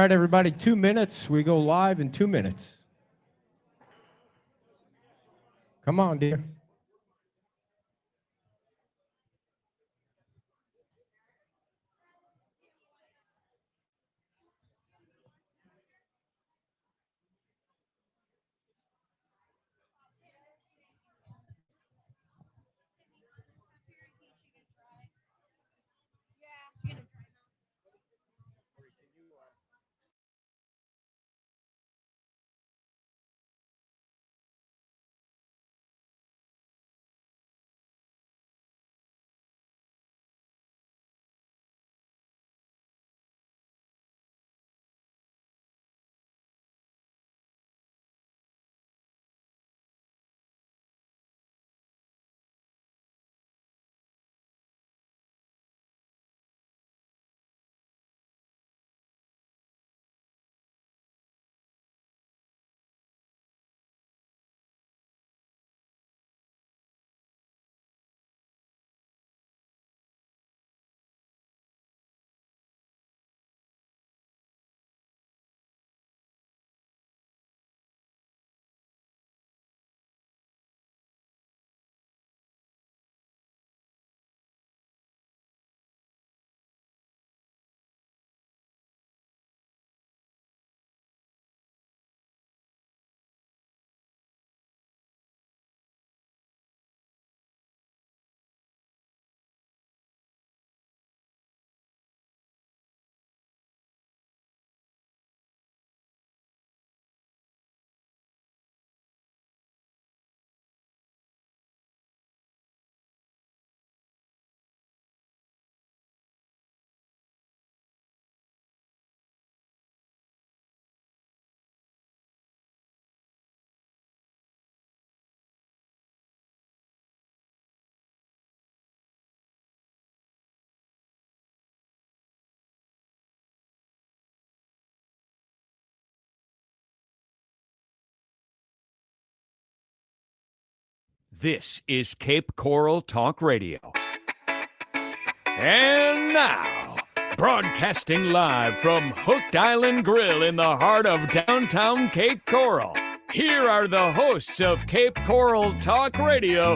right, everybody, 2 minutes. We go live in 2 minutes. Come on, dear. This is Cape Coral Talk Radio. And now, broadcasting live from Hooked Island Grill in the heart of downtown Cape Coral, here are the hosts of Cape Coral Talk Radio,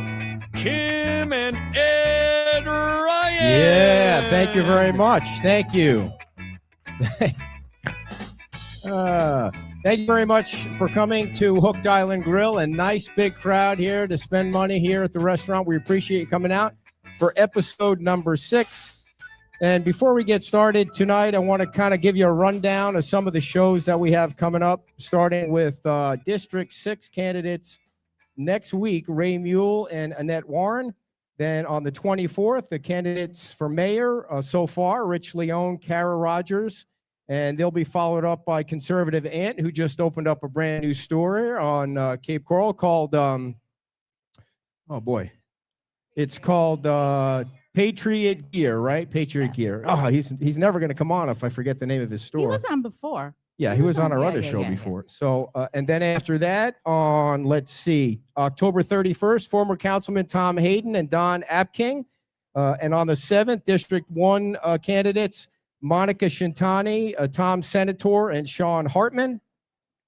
Kim and Ed Ryan. Yeah, thank you very much. Thank you. Thank you very much for coming to Hooked Island Grill. A nice big crowd here to spend money here at the restaurant. We appreciate you coming out for episode number 6. And before we get started tonight, I want to kind of give you a rundown of some of the shows that we have coming up, starting with District 6 candidates next week, Ray Mule and Annette Warren. Then on the 24th, the candidates for mayor so far, Rich Leone, Kara Rogers, and they'll be followed up by Conservative Ant, who just opened up a brand new store on Cape Coral called, it's called Patriot Gear, right? Patriot Gear. Oh, he's never going to come on if I forget the name of his store. He was on before. Yeah, he was on our other show before. So, and then after that, on, let's see, October 31st, former Councilman Tom Hayden and Don Apking. And on the 7th, District 1 candidates, Monica Shintani, Tom Senator, and Sean Hartman.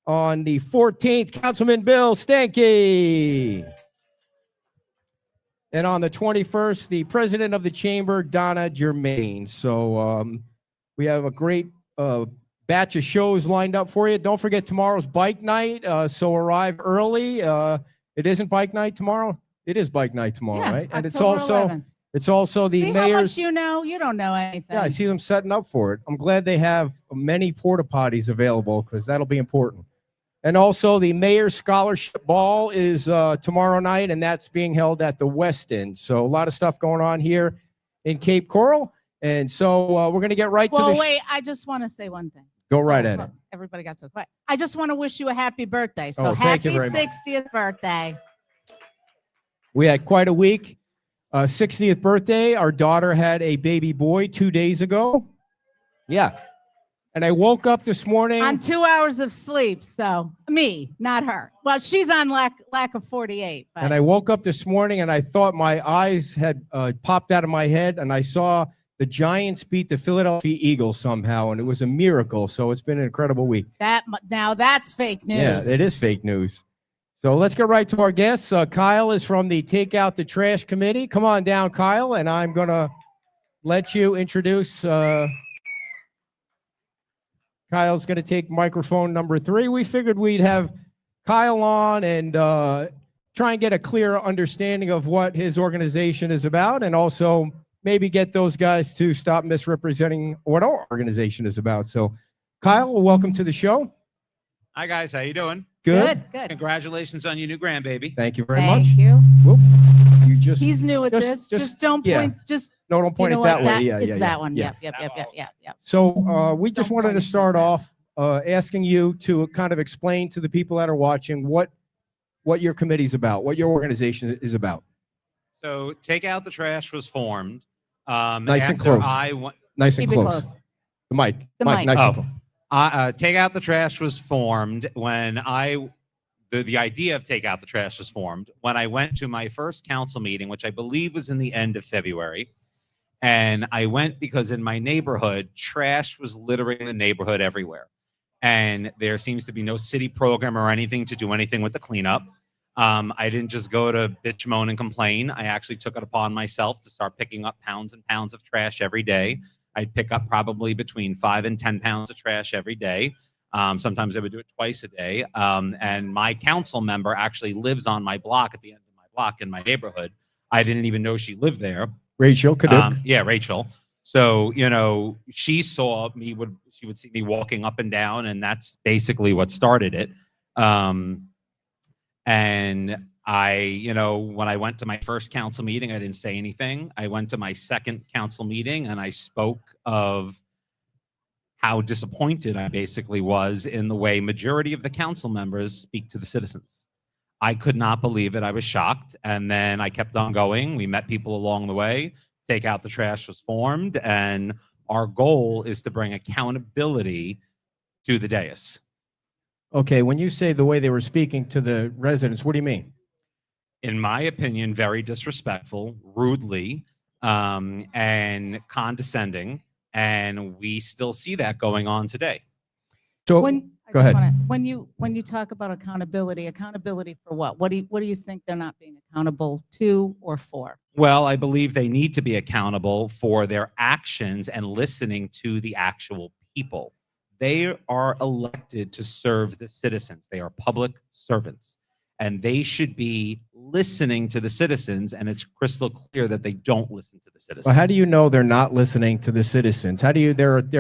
On the 14th, Councilman Bill Stanky. And on the 21st, the president of the chamber, Donna Germain. So we have a great batch of shows lined up for you. Don't forget tomorrow's bike night, so arrive early. It isn't bike night tomorrow? It is bike night tomorrow, right? And it's also 11th. It's also the See mayor's. how much you know? You don't know anything. Yeah, I see them setting up for it. I'm glad they have many porta potties available because that'll be important. And also the mayor's scholarship ball is tomorrow night, and that's being held at the West End. So a lot of stuff going on here in Cape Coral. And so we're going to get right to the Well, wait, I just want to say one thing. Go right at it. Everybody got so quiet. I just want to wish you a happy birthday. So thank you happy very much. 60th birthday. We had quite a week. 60th birthday. Our daughter had a baby boy 2 days ago. Yeah. And I woke up this morning. On 2 hours of sleep. So me, not her. Well, she's on lack of 48. But. And I woke up this morning and I thought my eyes had popped out of my head and I saw the Giants beat the Philadelphia Eagles somehow, and it was a miracle. So it's been an incredible week. Now that's fake news. Yeah, it is fake news. So let's get right to our guests. Kyle is from the Take Out the Trash Committee. Come on down, Kyle, and I'm going to let you introduce. Kyle's going to take microphone number 3. We figured we'd have Kyle on and try and get a clear understanding of what his organization is about, and also maybe get those guys to stop misrepresenting what our organization is about. So, Kyle, welcome to the show. Hi, guys. How you doing? Good. Congratulations on your new grandbaby. Thank you very much. Thank you. Whoop. You just He's new at just- this. just- Just don't yeah. point. Just don't point you it know that what, way. Yeah, it's yeah, that yeah. one. Yeah. Yep. So we just Don't wanted point to it start towards off asking you to kind of explain to the people that are watching what your committee's about, what your organization is about. So, Take Out the Trash was formed. Nice and after close. Nice and Keep it close. close. The mic. The mic. Nice Oh. and close. Take Out the Trash was formed when the idea of Take Out the Trash was formed when I went to my first council meeting, which I believe was in the end of February. And I went because in my neighborhood, trash was littering the neighborhood everywhere. And there seems to be no city program or anything to do anything with the cleanup. I didn't just go to bitch, moan, and complain. I actually took it upon myself to start picking up pounds and pounds of trash every day. I'd pick up probably between 5 and 10 pounds of trash every day. Sometimes I would do it twice a day. And my council member actually lives on my block at the end of my block in my neighborhood. I didn't even know she lived there. Rachel Kaduk. Yeah, Rachel. So, she saw me, she would see me walking up and down, and that's basically what started it. And when I went to my first council meeting, I didn't say anything. I went to my second council meeting and I spoke of how disappointed I basically was in the way majority of the council members speak to the citizens. I could not believe it. I was shocked. And then I kept on going. We met people along the way. Take Out the Trash was formed. And our goal is to bring accountability to the dais. Okay, when you say the way they were speaking to the residents, what do you mean? In my opinion, very disrespectful, rudely, and condescending. And we still see that going on today. So go ahead. When you talk about accountability for what? What do you think they're not being accountable to or for? Well, I believe they need to be accountable for their actions and listening to the actual people. They are elected to serve the citizens. They are public servants, and they should be listening to the citizens. And it's crystal clear that they don't listen to the citizens. Well, how do you know they're not listening to the citizens? How do you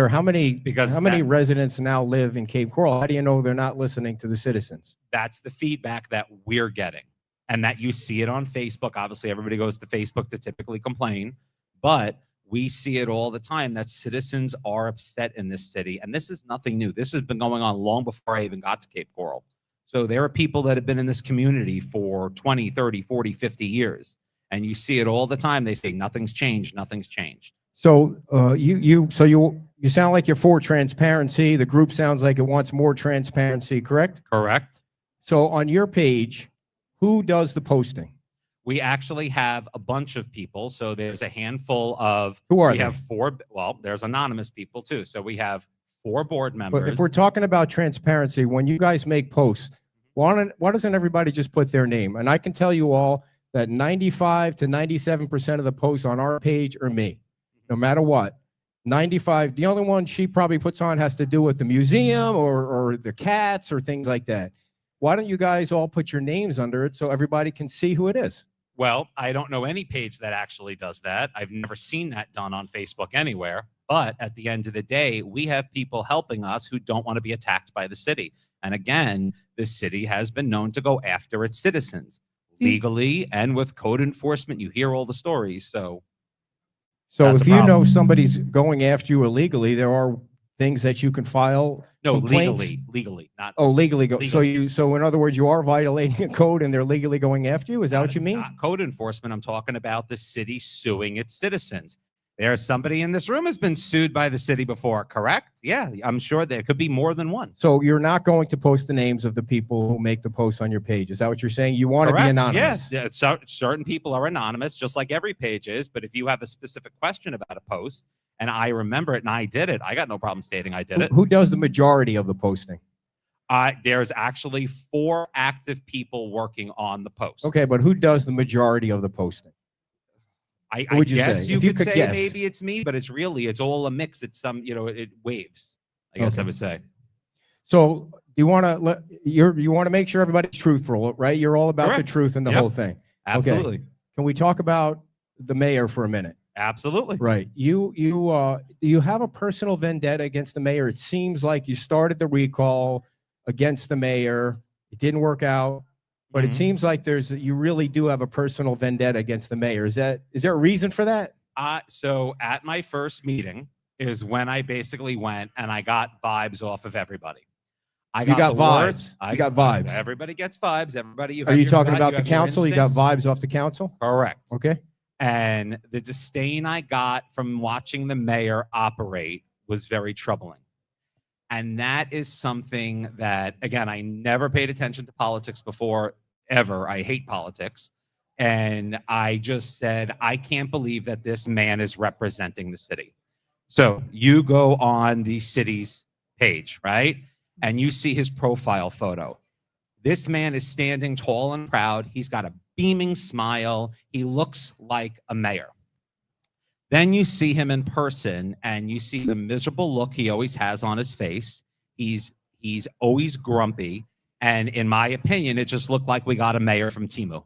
how many residents now live in Cape Coral? How do you know they're not listening to the citizens? That's the feedback that we're getting, and that you see it on Facebook. Obviously, everybody goes to Facebook to typically complain, but we see it all the time that citizens are upset in this city. And this is nothing new. This has been going on long before I even got to Cape Coral. So there are people that have been in this community for 20, 30, 40, 50 years. And you see it all the time. They say nothing's changed, nothing's changed. So you sound like you're for transparency. The group sounds like it wants more transparency, correct? Correct. So on your page, who does the posting? We actually have a bunch of people. So there's a handful of, Who are we they? have 4, well, there's anonymous people too. So we have 4 board members. But if we're talking about transparency, when you guys make posts, why doesn't everybody just put their name? And I can tell you all that 95 to 97% of the posts on our page are me, no matter what. 95, the only one she probably puts on has to do with the museum or the cats or things like that. Why don't you guys all put your names under it so everybody can see who it is? Well, I don't know any page that actually does that. I've never seen that done on Facebook anywhere. But at the end of the day, we have people helping us who don't want to be attacked by the city. And again, the city has been known to go after its citizens legally and with code enforcement. You hear all the stories. So if you know somebody's going after you illegally, there are things that you can file. No, complaints? legally, not. Oh, legally go. Legally. So in other words, you are violating a code and they're legally going after you. Is that what you mean? Not code enforcement. I'm talking about the city suing its citizens. There's somebody in this room has been sued by the city before, correct? Yeah, I'm sure there could be more than one. So you're not going to post the names of the people who make the posts on your page. Is that what you're saying? You want to be Correct. anonymous? Yes. Yeah, so, certain people are anonymous, just like every page is. But if you have a specific question about a post and I remember it and I did it, I got no problem stating I did it. Who does the majority of the posting? There's actually 4 active people working on the post. Okay, but who does the majority of the posting? I would you guess say? you If you could could say guess. maybe it's me, but it's all a mix. It's some, it waves, I guess I Okay. would say. So you want to you want to make sure everybody's truthful, right? You're all about the Correct. truth and the Yep. whole thing. Absolutely. Can we talk about the mayor for a minute? Absolutely. Right. You have a personal vendetta against the mayor. It seems like you started the recall against the mayor. It didn't work out, but it Mhm. seems like you really do have a personal vendetta against the mayor. Is there a reason for that? So at my first meeting is when I basically went and I got vibes off of everybody. You got the words. vibes. You got vibes. Everybody gets vibes. Everybody. Are you talking about the have your council? You got instincts. vibes off the council? Correct. Okay. And the disdain I got from watching the mayor operate was very troubling. And that is something that, again, I never paid attention to politics before, ever. I hate politics. And I just said, I can't believe that this man is representing the city. So you go on the city's page, right? And you see his profile photo. This man is standing tall and proud. He's got a beaming smile. He looks like a mayor. Then you see him in person and you see the miserable look he always has on his face. He's always grumpy. And in my opinion, it just looked like we got a mayor from Timu.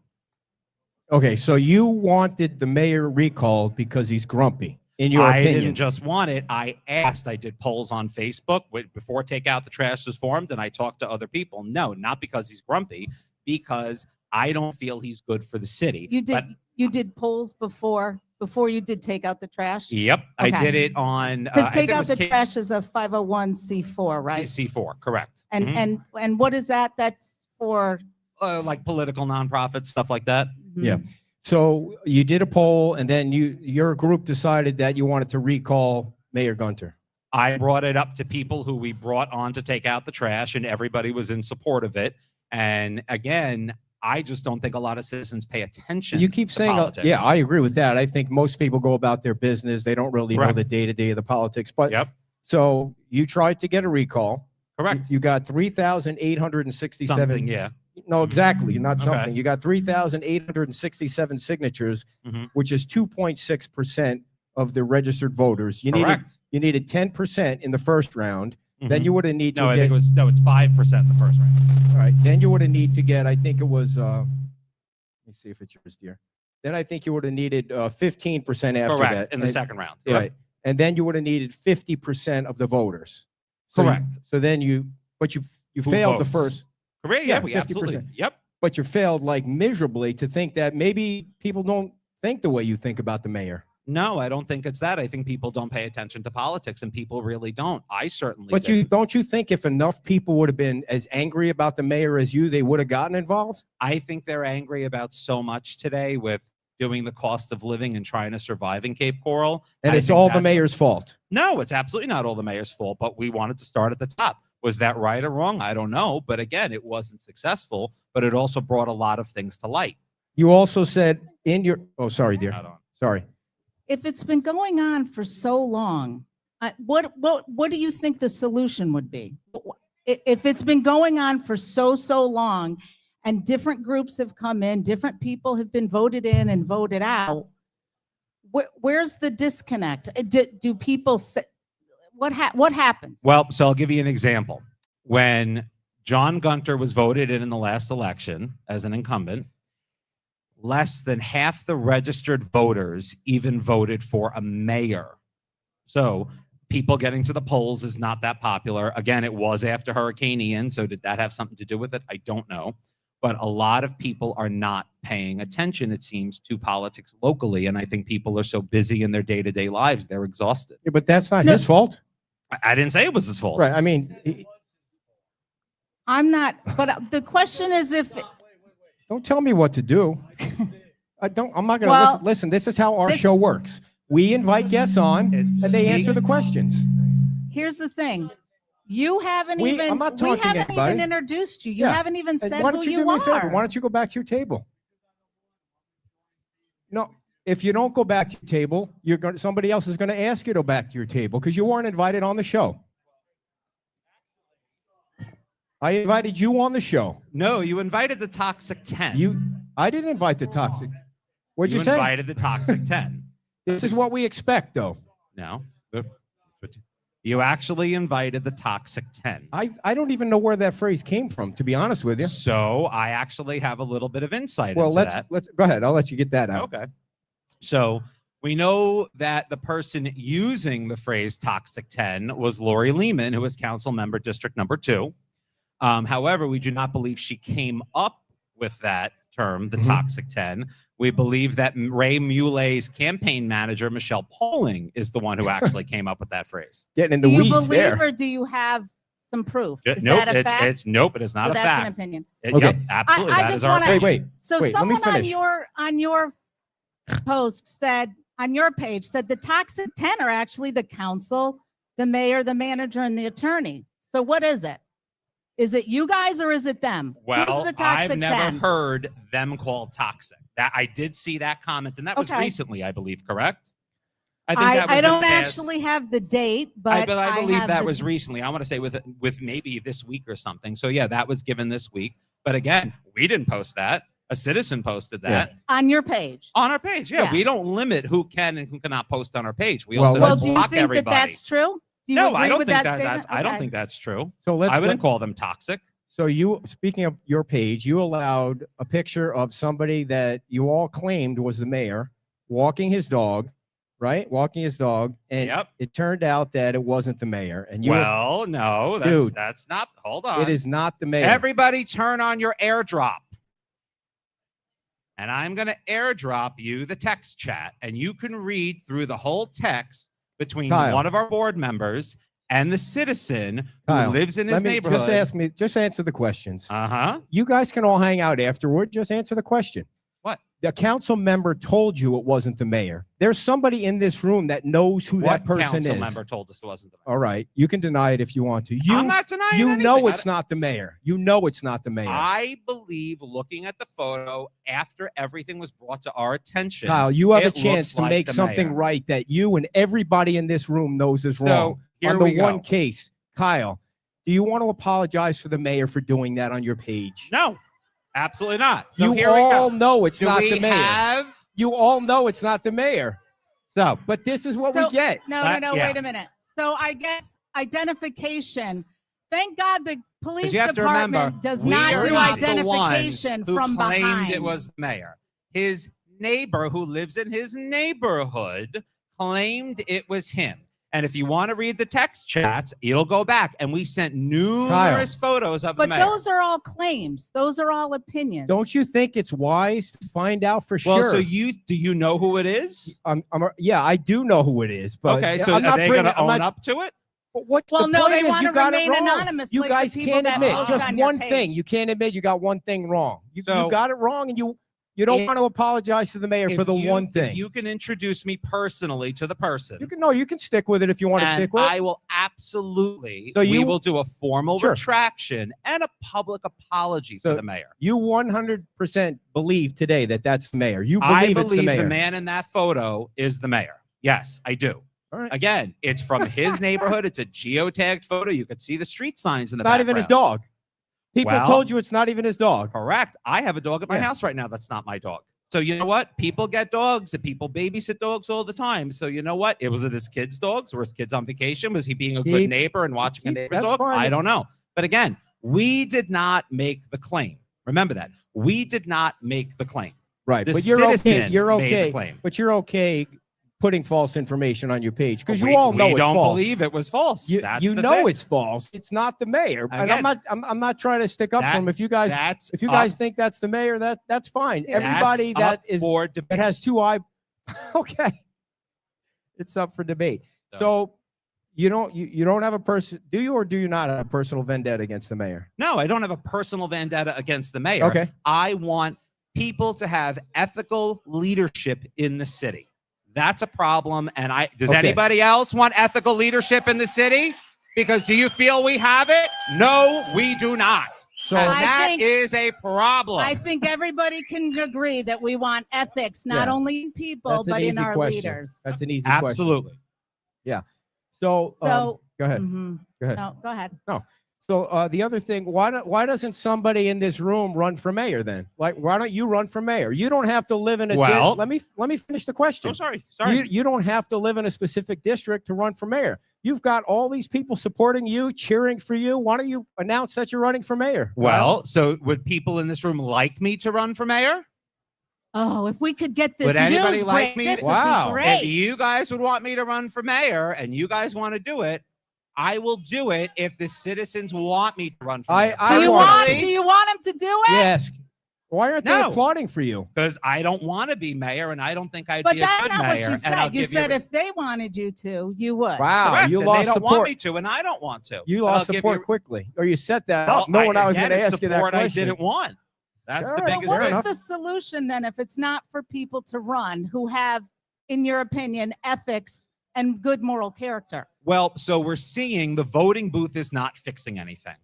Okay, so you wanted the mayor recalled because he's grumpy, in your I opinion. didn't just want it. I asked. I did polls on Facebook before Take Out the Trash was formed, and I talked to other people. No, not because he's grumpy, because I don't feel he's good for the city. You did polls before you did Take Out the Trash? Yep, Okay. I did it on. Because Take Out the Trash is a 501c4, right? C4, correct. And Mhm. and what is that? That's for Like political nonprofits, stuff like that. Yeah. So you did a poll, and then your group decided that you wanted to recall Mayor Gunter. I brought it up to people who we brought on to Take Out the Trash, and everybody was in support of it. And again, I just don't think a lot of citizens pay attention. You keep to saying, politics. yeah, I agree with that. I think most people go about their business. They don't really know Correct. the day-to-day of the politics. But Yep, so you tried to get a recall. correct. You got 3,867. Something, yeah. No, exactly. Not Okay. something. You got 3,867 signatures, Mhm. which is 2.6% of the registered voters. You Correct. needed 10% in the first round. Then Mhm. you would have need to No, I get, think it's 5% the first round. all right. Then you would have need to get, I think it was, let me see if it's yours, dear. Then I think you would have needed 15% after Correct, that. in the And- second round. Yep. Right. And then you would have needed 50% of the voters. So Correct. So then you Who failed the votes? first, Correct. Yeah, Yeah, we 50%. absolutely. Yep. but you failed like miserably to think that maybe people don't think the way you think about the mayor. No, I don't think it's that. I think people don't pay attention to politics, and people really don't. I certainly. But didn't. don't you think if enough people would have been as angry about the mayor as you, they would have gotten involved? I think they're angry about so much today with doing the cost of living and trying to survive in Cape Coral. And I it's think all the that's- mayor's fault. No, it's absolutely not all the mayor's fault, but we wanted to start at the top. Was that right or wrong? I don't know. But again, it wasn't successful, but it also brought a lot of things to light. You also said in your, oh, sorry, dear. Hold on. Sorry. If it's been going on for so long, what do you think the solution would be? If it's been going on for so long, and different groups have come in, different people have been voted in and voted out, where's the disconnect? Do people say, what happens? Well, so I'll give you an example. When John Gunter was voted in the last election as an incumbent, less than half the registered voters even voted for a mayor. So people getting to the polls is not that popular. Again, it was after Hurricane Ian, so did that have something to do with it? I don't know. But a lot of people are not paying attention, it seems, to politics locally. And I think people are so busy in their day-to-day lives, they're exhausted. Yeah, but that's not his fault. I didn't say it was his fault. Right. I mean, I'm not, but the question is if, don't tell me what to do. I'm not going to Well, listen. This is how our this- show works. We invite guests on, It's- and they answer the questions. Here's the thing. You haven't I'm even, not we taunting haven't anybody. even introduced you. You Yeah. haven't even And said why who don't you you do me a favor? Why are. don't you go back to your table? No, if you don't go back to your table, somebody else is going to ask you to go back to your table because you weren't invited on the show. I invited you on the show. No, you invited the Toxic 10. I didn't invite the toxic. What'd you say? Invited the Toxic 10. This is what we expect, though. No. You actually invited the Toxic 10. I don't even know where that phrase came from, to be honest with you. So I actually have a little bit of insight Well, into that. let's go ahead. I'll let you get that out. Okay. So we know that the person using the phrase Toxic 10 was Lori Lehman, who was council member District Number 2. However, we do not believe she came up with that term, the Toxic 10. We believe that Ray Mulet's campaign manager, Michelle Poling, is the one who actually came up with that phrase. Getting in the Do you weeds believe there. or do you have some proof? Is Nope, that a fact? Nope, it is not So a that's fact. an opinion. Okay. Yep, absolutely. I that just is our wanna- opinion. So Wait, let me someone finish. on your post said, on your page, said the Toxic 10 are actually the council, the mayor, the manager, and the attorney. So what is it? Is it you guys or is it them? Who's Well, the Toxic I've never 10? heard them called toxic. That I did see that comment, and that was Okay. recently, I believe, correct? I think that was I in don't past- actually have the date, but I believe have that the- was recently. I want to say with maybe this week or something. So yeah, that was given this week. But again, we didn't post that. A citizen posted that on your page. on our page. Yeah, Yeah. we don't limit who can and who cannot post on our page. We Well, also Well, don't do you block think everybody. that that's true? Do you No, agree I don't with think that that statement? that's. I don't Okay. think that's true. So I wouldn't call them toxic. So you, speaking of your page, you allowed a picture of somebody that you all claimed was the mayor walking his dog, right? Walking his dog, and Yep. it turned out that it wasn't the mayor. And you, Well, no, Dude. that's not. Hold on. it is not the mayor. Everybody turn on your airdrop. And I'm going to airdrop you the text chat, and you can read through the whole text between Kyle. one of our board members and the citizen who Kyle, lives in his Let me neighborhood. just answer the questions. Uh-huh. You guys can all hang out afterward. Just answer the question. What? The council member told you it wasn't the mayor. There's somebody in this room that knows who What that person council is. member told us it wasn't the mayor? All right. You can deny it if you want to. I'm not denying You anything. know it's not the mayor. You know it's not the mayor. I believe looking at the photo after everything was brought to our attention. Kyle, you have a it chance looks to like make the something mayor. right that you and everybody in this room knows is So wrong. here On the we go. one case, Kyle, do you want to apologize for the mayor for doing that on your page? No, absolutely not. So You here we all go. know it's Do not we the mayor. have? You all know it's not the mayor. So But this is what So- we get. No, Yeah. wait a minute. So I guess identification. Thank God the police you have to remember, department does we not are do not the identification one who from claimed behind. it was the mayor. His neighbor who lives in his neighborhood claimed it was him. And if you want to read the text chats, it'll go back. And we sent numerous photos of the But mayor. those are all claims. Those are all opinions. Don't you think it's wise to find out for well, sure? so do you know who it is? Yeah, I do know who it is. But Okay, so I'm are not they going bringing- to I'm own not- up to it? But what's Well, the no, point they is wanna you got it remain wrong. anonymous You like the guys people can't that admit post just on your one page. thing. You can't admit you got one thing wrong. You So- got it wrong, and you don't If- want to apologize to the mayor for the one If thing. you can introduce me personally to the person. You can stick with it if you want to And stick with it. I will absolutely. So we you- will do a formal Sure. retraction and a public apology So for the mayor. You 100% believe today that that's the mayor. You I believe it's the believe mayor. the man in that photo is the mayor. Yes, I do. All right. Again, it's from his neighborhood. It's a geotagged photo. You could see the street signs in the It's not background. even his dog. People Well- told you it's not even his dog. Correct. I have a dog at my Yeah. house right now. That's not my dog. So you know what? People get dogs and people babysit dogs all the time. So you know what? Was it his kid's dogs? Were his kids on vacation? Was he being a good Keep- neighbor and watching a neighbor's that's dog? fine. I don't know. But again, we did not make the claim. Remember that. We did not make the claim. Right. The But you're okay. citizen You're made the okay. claim. But you're okay putting false information on your page because We- you all know we it's don't false. believe it was false. You, That's you the know thing. it's false. It's not the mayor. And Again, I'm not trying to stick up that- for him. If you guys That's think that's the mayor, that's fine. Yeah. Everybody that is for that debate. has two eye okay. It's up for debate. So you don't have a person, do you or do you not have a personal vendetta against the mayor? No, I don't have a personal vendetta against the mayor. Okay. I want people to have ethical leadership in the city. That's a problem. And does Okay. anybody else want ethical leadership in the city? Because do you feel we have it? No, we do not. So And I that think- is a problem. I think everybody can agree that we want ethics, not Yeah. only in people, that's an but in easy our question. leaders. That's an easy question. Absolutely. So, So, go ahead. mhm. Go ahead. No, go ahead. So the other thing, why doesn't somebody in this room run for mayor then? Like, why don't you run for mayor? You don't have to live in a. Well- let me finish the question. Oh, sorry. You don't have to live in a specific district to run for mayor. You've got all these people supporting you, cheering for you. Why don't you announce that you're running for mayor? Well, so would people in this room like me to run for mayor? Oh, if we could get this Would anybody news like break, me this to- Wow. would be If great. you guys would want me to run for mayor and you guys want to do it, I will do it if the citizens want me to run for mayor. I do you want want? to. Do you want him to do it? Yes. Why aren't they No. applauding for you? Because I don't want to be mayor and I don't think I'd But be a that's good not mayor. what you and I'll said. You give said if they wanted you to, you would. Wow, Correct, you and lost they don't support. want me to, and I don't want to. You But I'll lost give support you- quickly, or you set that Well, up knowing I was going to again, it's ask you that support question. I didn't want. That's All the right, But biggest what fair is enough. the solution then if it's not for people to run who have, in your opinion, ethics and good moral character? Well, so we're seeing the voting booth is not fixing anything.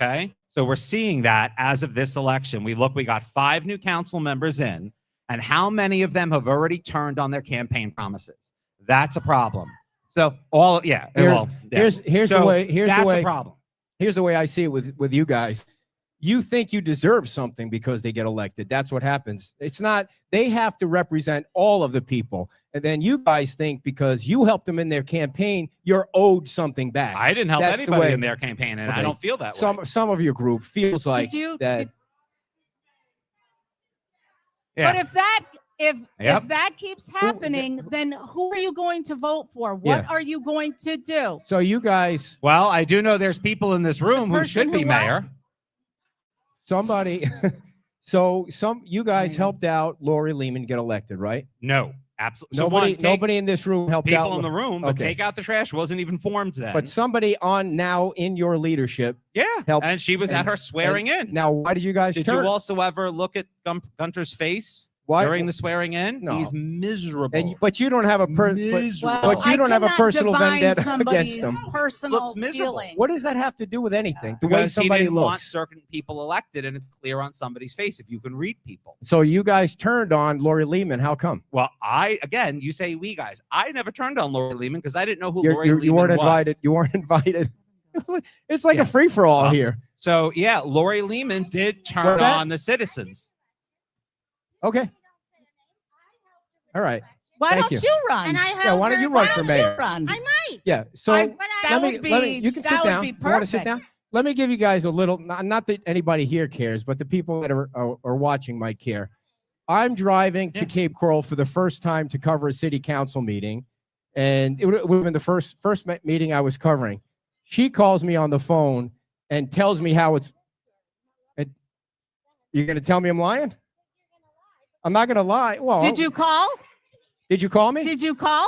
Okay. So we're seeing that as of this election. We got 5 new council members in, and how many of them have already turned on their campaign promises? That's a problem. So Here's So the way that's a problem. here's the way I see it with you guys. You think you deserve something because they get elected. That's what happens. It's not, they have to represent all of the people. And then you guys think because you helped them in their campaign, you're owed something back. I didn't help That's the anybody way- in their campaign, and Okay. I don't feel that way. Some of your group feels like Did you? that. Yeah. But if Yep. that keeps happening, then who are you going to vote for? What Yeah. are you going to do? So you guys, Well, I do know there's people in this room who person should be who what? mayor. somebody, you guys helped out Lori Lehman get elected, right? No, absolutely. Nobody in this room helped out. people in the room, but Okay. Take Out the Trash wasn't even formed then. But somebody on now in your leadership yeah, helped- and she was at and- her swearing in. Now, why did you guys Did turn? you also ever look at Gunter's face Why- during the swearing in? No. He's miserable. But you don't have a Miserable. but you don't have a cannot personal divine vendetta somebody's against them. Personal Looks miserable. feeling. What does that have to do with anything? The way because he somebody didn't want looks. certain people elected, and it's clear on somebody's face if you can read people. So you guys turned on Lori Lehman. How come? Well, you say we guys. I never turned on Lori Lehman because I didn't know who You're- Lori you Lehman weren't was. invited. You weren't invited. It's like Yeah. a free for all Well, here. So yeah, Lori Lehman did turn What's that? on the citizens. Okay. All right. Why Thank don't you. you run? And I Yeah. helped Why don't her you run Why for don't mayor? you run? I might. Yeah. So I- But that I, would be. you can that sit would down. be You want to sit perfect. down? Let me give you guys a little. Not that anybody here cares, but the people that are watching might care. I'm driving to Yeah. Cape Coral for the first time to cover a city council meeting, and it would have been the first meeting I was covering. She calls me on the phone and tells me how it's. You're going to tell me I'm lying? I'm not going to lie. Well, Did you call? Did you call me? Did you call?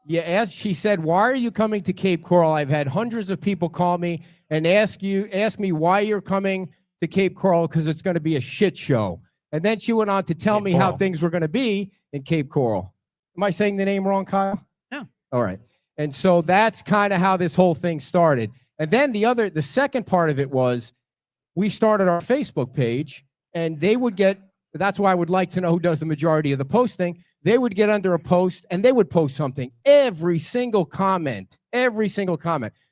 Yeah, as she said, why are you coming to Cape Coral? I've had hundreds of people call me and ask me why you're coming to Cape Coral because it's going to be a shit show. And then she went on to tell Cape me how Coral. things were going to be in Cape Coral. Am I saying the name wrong, Kyle? No. All right. And so that's kind of how this whole thing started. And then the second part of it was we started our Facebook page and they would get, that's why I would like to know who does the majority of the posting. They would get under a post and they would post something, every single comment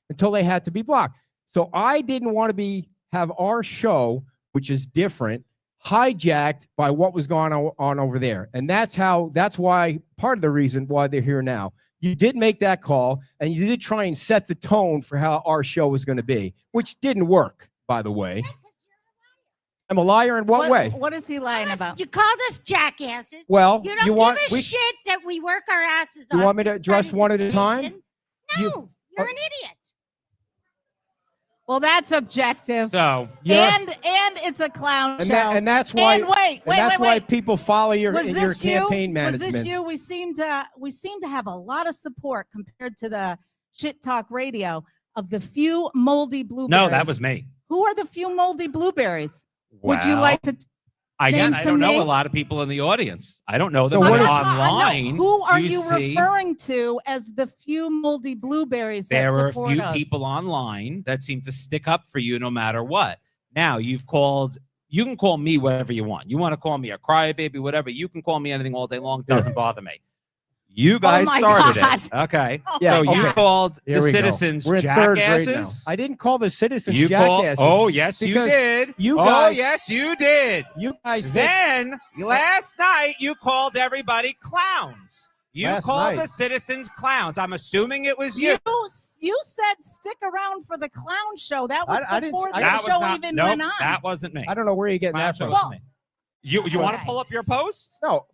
until they had to be blocked. So I didn't want to have our show, which is different, hijacked by what was going on over there. And that's why part of the reason why they're here now. You did make that call and you did try and set the tone for how our show was going to be, which didn't work, by the way. I'm a liar in what way? What is he lying about? You called us jackasses. Well, You don't you want give a shit that we work our asses You off want me to to address study one the at a time? station. You- No, you're an idiot. Well, that's objective. So Yeah. And it's a clown and, show. that's why And wait, that's why people follow your Was this campaign you? management. Was this you? We seem to have a lot of support compared to the shit talk radio of the few moldy blueberries. no, that was me. Who are the few moldy blueberries? Would you Well, like to? Again, Name I some don't know a names. lot of people in the audience. I don't know them, So but what is- online. Who are you see, referring to as the few moldy blueberries that there are a support few us? people online that seem to stick up for you no matter what. Now, you can call me whatever you want. You want to call me a crybaby, whatever. You can call me anything all day long. Doesn't bother me. You guys my started God. it. Okay. Yeah, So you okay. called Here the we go. citizens We're in third grade now. jackasses. I didn't call the citizens You called, jackasses. oh, yes, you because did. you Oh, guys- yes, you did. You guys think Then last night you called everybody clowns. You Last called night. the citizens clowns. I'm assuming it was you. You said stick around for the clown show. That was I didn't- before I- the That was show not, even nope, went on. that wasn't me. I don't know where you're getting Clown that show from. wasn't me. You want to Okay. pull up your post? No,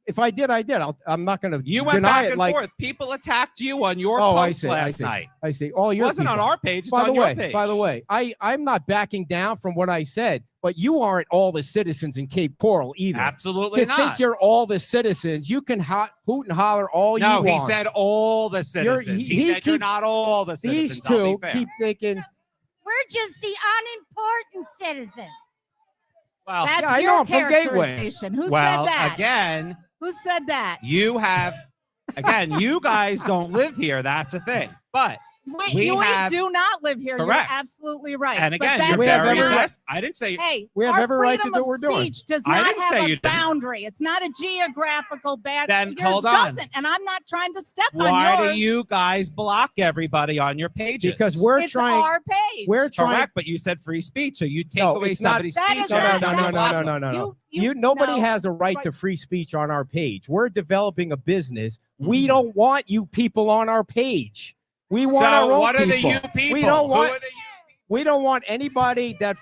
if I did, I did. I'm not going to You went deny back it. and like, forth. People attacked you on your oh, I post see, last I see, night. I see. All It your wasn't on people. our page. It's By the on your way, page. by the way, I'm not backing down from what I said, but you aren't all the citizens in Cape Coral either. Absolutely To not. think you're all the citizens, you can hoot and holler all you No, want. he said all the citizens. He said you're keeps- not all the citizens. These I'll two be fair. keep thinking, We're just the unimportant citizens. Well, That's yeah, I know, your I'm from Gateway. characterization. Who well, said that? again, Who said that? you have, again, you guys don't live here. That's a thing. But We We have- do not live here. Correct. You're absolutely right. and But again, that you're We have does very every not- blessed. I didn't say Hey, We have our every right to freedom do of what we're doing. speech does I not didn't say have you a didn't. boundary. It's not a geographical boundary. Then Yours hold on. doesn't, and I'm not trying to step why on yours. do you guys block everybody on your pages? because we're It's trying, our page. we're trying. correct, but you said free speech, so you take No, away it's not- somebody's That speech. is No, no, not- no, no, that's no, not- no, no, no, no. You- Nobody no. has a right Right. to free speech on our page. We're developing a business. We Mhm. don't want you people on our page. We want our So own what are the people. you people? We don't Who want. are the you We don't want anybody that.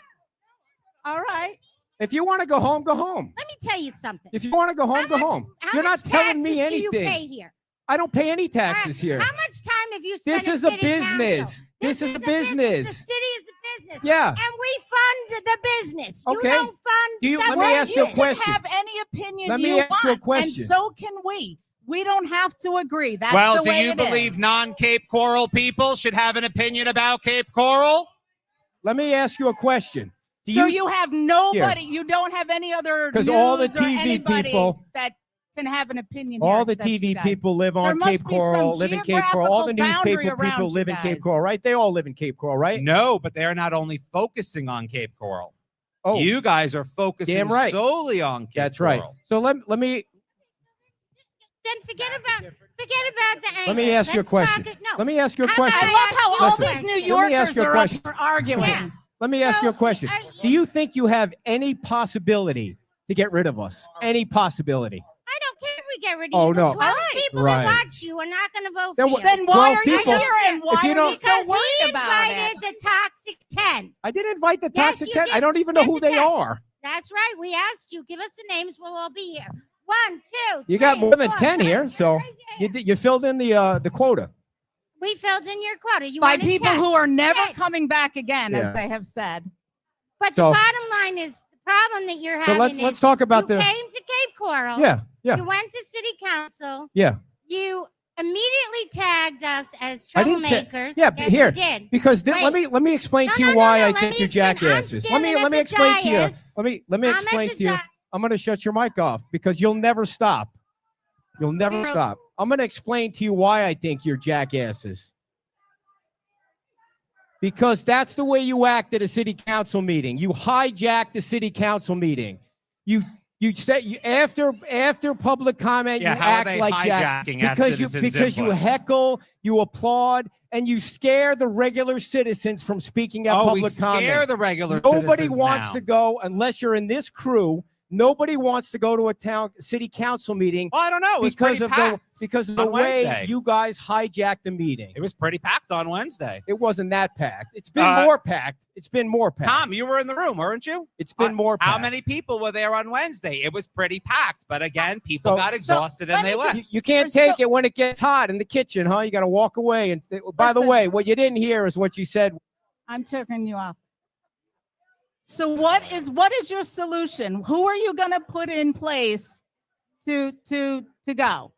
All right. If you want to go home, go home. Let me tell you something. If you want to go home, go home. How You're not much telling me taxes do you pay anything. here? I don't pay any taxes here. How much time have you spent This in is a city business. council? This is a The business. city is a business. Yeah. And we fund the business. You Okay. don't fund Do you- the let me ask you a business. question. Have any opinion Let me you ask you a want, question. and so can we. We don't have to agree. That's Well, the do way you it believe is. non-Cape Coral people should have an opinion about Cape Coral? Let me ask you a question. Do So you have nobody. You don't have any other 'Cause all the news or TV anybody people- that can have an opinion. all here the except you TV guys. people live There on must Cape be some Coral, live in Cape Coral. All the geographical boundary newspaper people around live you in Cape guys. Coral, right? They all live in Cape Coral, right? No, but they're not only focusing on Cape Coral. Oh, You guys are focusing Damn right. solely on Cape that's right. Coral. So let me Then forget about the anger. Let me ask you a Let's talk question. it- No. let me ask you a How question. I love how all Listen, these New let me ask Yorkers you a are up question. for arguing. Yeah. Let me ask you a question. Do you think you have any possibility to get rid of us? Any possibility? I don't care if we get rid Oh, of you. no. The 12 Right. people Right. that watch you are not going to vote Then for wh- you. Then why 12 are you people- here and why If you are don't- you so because worried he about invited it? the Toxic 10. I didn't invite the Yes, Toxic you 10. did. I don't even know Get who the they 10. are. That's right. We asked you. Give us the names. We'll all be here. 1, 2, You got 3, more than 4, 10 here, 5, so you filled in the quota. We filled in your quota. You By wanted people 10. who are never Ten. coming back again, Yeah. as they have said. But So- the bottom line is the problem that you're So having let's is talk about you the came to Cape Coral. yeah. You went to city council. Yeah. You immediately tagged us as I didn't ta- troublemakers. yeah, Yes, here, you did. Because Wait. let me explain No, to you no, no, why no, I let think me you're explain. I'm jackasses. standing Let at me the explain to you. dais. Let me I'm at explain the to you. di- I'm going to shut your mic off because you'll never stop. You'll never You're- stop. I'm going to explain to you why I think you're jackasses. Because that's the way you act at a city council meeting. You hijack the city council meeting. You say after public comment, Yeah, you how are act they like jack hijacking at because you citizens' you input? heckle, you applaud, and you scare the regular citizens from speaking at Oh, we public scare comment. the regular Nobody citizens wants now. to go unless you're in this crew. Nobody wants to go to a city council meeting Well, I don't know. It was because pretty of packed. the on way Wednesday. you guys hijacked the meeting. It was pretty packed on Wednesday. It wasn't that packed. It's been Uh, more packed. It's been more packed. Tom, you were in the room, weren't you? It's been more packed. How many people were there on Wednesday? It was pretty packed, but again, people So- got so exhausted let and they me just- left. You can't So- take it when it gets hot in the kitchen, huh? You got to walk away. And by the Listen. way, what you didn't hear is what you said. I'm turning you off. So what is your solution? Who are you going to put in place to go?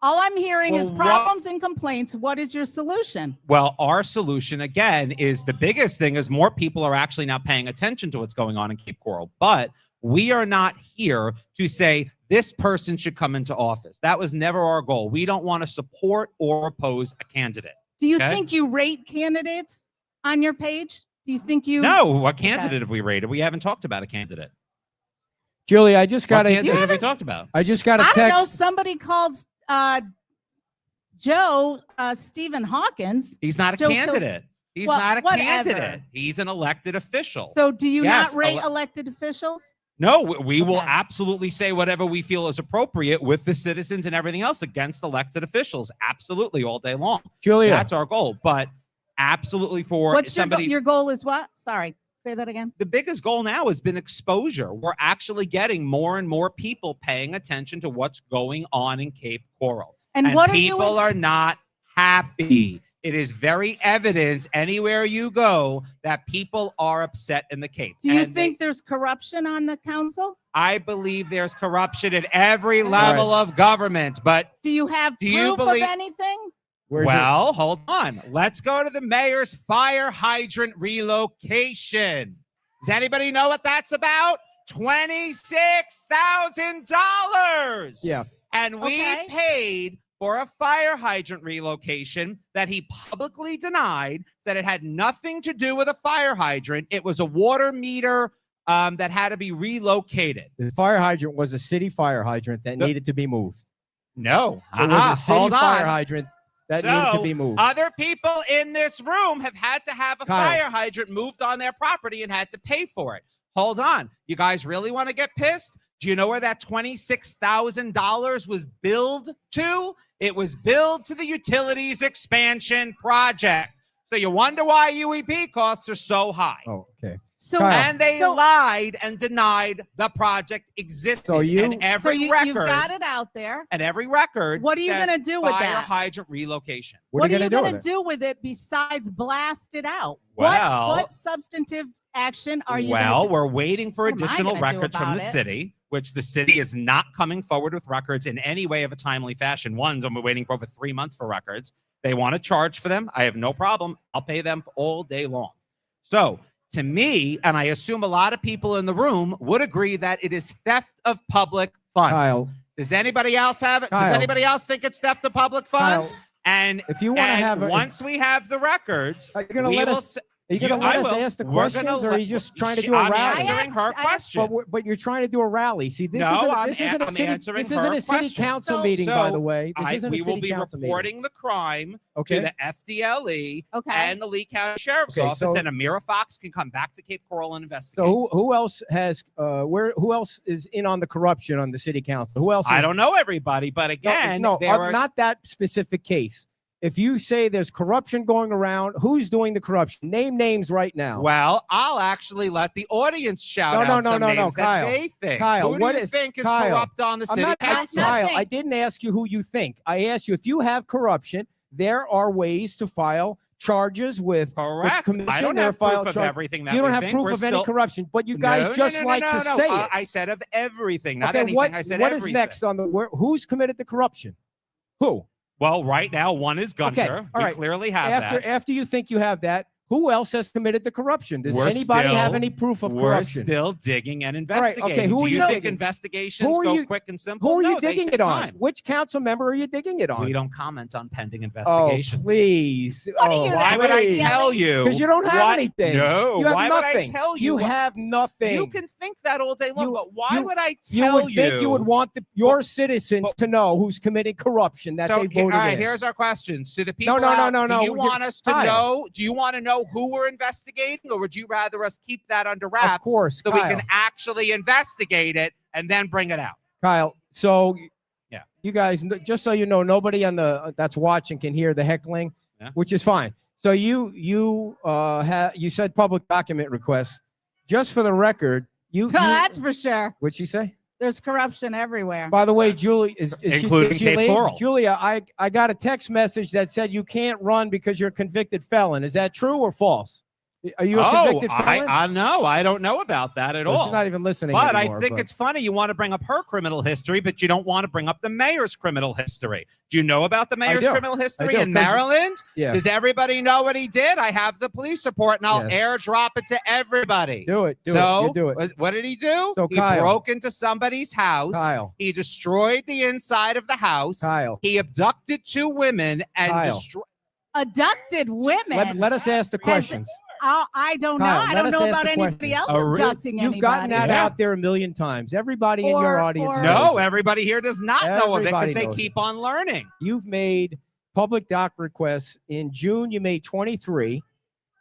All I'm hearing is Well, what- problems and complaints. What is your solution? Well, our solution again is the biggest thing is more people are actually now paying attention to what's going on in Cape Coral. But We are not here to say this person should come into office. That was never our goal. We don't want to support or oppose a candidate. Do you Okay. think you rate candidates on your page? Do you think you? No, what candidate have we rated? We haven't talked about a candidate. Julie, I just got What a. candidate have we talked about? I just got a I text. don't know. Somebody called Joe Stephen Hawkins. He's not a Joe candidate. He's Well, not a whatever. candidate. He's an elected official. So do you Yes, not rate elected officials? No, we will Okay. absolutely say whatever we feel is appropriate with the citizens and everything else against elected officials. Absolutely, all day long. Julia, That's our goal. But absolutely for What's somebody. your goal is what? Sorry, say that again. The biggest goal now has been exposure. We're actually getting more and more people paying attention to what's going on in Cape Coral. And what people are you? are not happy. It is very evident anywhere you go that people are upset in the Cape. Do you And think there's corruption on the council? I believe there's corruption at every level of government, but Do you have Do you proof believe- of anything? where's well, hold on. Let's go to the mayor's fire hydrant relocation. Does anybody know what that's about? $26,000. Yeah. And we Okay. paid for a fire hydrant relocation that he publicly denied, said it had nothing to do with a fire hydrant. It was a water meter that had to be relocated. The fire hydrant was a city fire hydrant that The- needed to be moved. No. It was a city Hold fire on. hydrant that needed to So, be moved. Other people in this room have had to have a Kyle. fire hydrant moved on their property and had to pay for it. Hold on. You guys really want to get pissed? Do you know where that $26,000 was billed to? It was billed to the utilities expansion project. So you wonder why UEP costs are so high. Oh, okay. So Kyle. And they So- lied and denied the project existed. So you- and so every you've record got it out there. and every record. What are you says going to do with fire that? hydrant relocation. What are you going going to to do with it? do with it besides blast it out? Well- what substantive action are you Well, going to we're waiting for What am I additional gonna do records from the about it? city, which the city is not coming forward with records in any way of a timely fashion. One's we're waiting for over 3 months for records. They want to charge for them. I have no problem. I'll pay them all day long. So to me, and I assume a lot of people in the room would agree that it is theft of public funds. Kyle, Does anybody else have it? Does Kyle. anybody else think it's theft of public funds? Kyle, And if you want to and have a, once we have the records, are you going to we let will us? Are you going to I let us will. ask the We're gonna questions, or are let- you just trying to do a I'm rally? answering her I asked- question. But you're trying to do a rally. See, this No, isn't, I'm this isn't a- a I'm city. answering This isn't her a city question. council So- meeting, by So, the way. This isn't we a will city be council reporting the crime Okay. to the FDLE Okay. and the Lee County Sheriff's Okay, Office, so- and Amira Fox can come back to Cape Coral and investigate. So who else has who else is in on the corruption on the city council? Who else? I is- don't know everybody, but again, no, there are not that specific case. If you say there's corruption going around, who's doing the corruption? Name names right now. Well, I'll actually let the audience shout No, out some names that Kyle. they think. Kyle, Who do what you is- think is Kyle, corrupt on the I'm city not council? Kyle. Kyle, I didn't ask you who you think. I asked you if you have corruption. There are ways to file charges with Correct. commission, I don't there have file proof of charge- everything that You don't we have think. proof We're of any still- corruption, but you guys No, just no, like no, to no. say it. I said of everything, not Okay, anything. what, I said what is everything. next on the who's committed the corruption? Who? Well, right now, one is Gunter. Okay, all We right. clearly have After that. after you think you have that, who else has committed the corruption? Does We're anybody have still- any proof of We're corruption? still digging and right, okay, investigating. who Do are you you think digging? investigations Who are go you- quick and simple? Who are No, you they digging take it on? time. Which council member are you digging it on? We don't comment on pending Oh, investigations. please. What are oh, you Why would I Please. tell you? Because you don't have what- anything. No. You have Why nothing. would I tell you? You what- have nothing. You can think that all day long, You- but why you- would I You tell would think you would want your citizens but- to know who's committing corruption that So, they voted all right, in. here's our questions. To the people no, out, no. do you You're- want us to Kyle. know? Do you want to know who we're investigating, or would you rather us keep that under Of wraps course, so Kyle. we can actually investigate it and then bring it out? Kyle, so Yeah. you guys, just so you know, nobody on the that's watching can hear the heckling, Yeah. which is fine. So you said public document requests. Just for the record, That's for sure. what'd she say? There's corruption everywhere. By the way, Julie Including is she Cape late? Coral. Julia, I got a text message that said you can't run because you're a convicted felon. Is that true or false? Are you a convicted felon? I know. I don't know about that at all. She's not even listening But anymore, I think it's funny you want to bring up her criminal history, but you don't want to bring up the mayor's criminal history. Do you know about the mayor's do. criminal history do, in 'cause- Maryland? Yeah. Does everybody know what he did? I have the police report, and I'll Yes. airdrop it to everybody. Do it. So, You do it. what did he do? So, He Kyle. broke into somebody's house. Kyle. He destroyed the inside of the house. Kyle. He abducted 2 women and Kyle. destroyed. Abducted women. Let us ask the questions. I don't know. Kyle, I let don't us know ask about the anybody questions. else Oh, really? abducting You've gotten that anybody. Yeah. out there a million times. Everybody in your Or- audience or- knows No, it. everybody here does not know of it Everybody because they knows keep on learning. You've made public doc requests. In June, you made 23.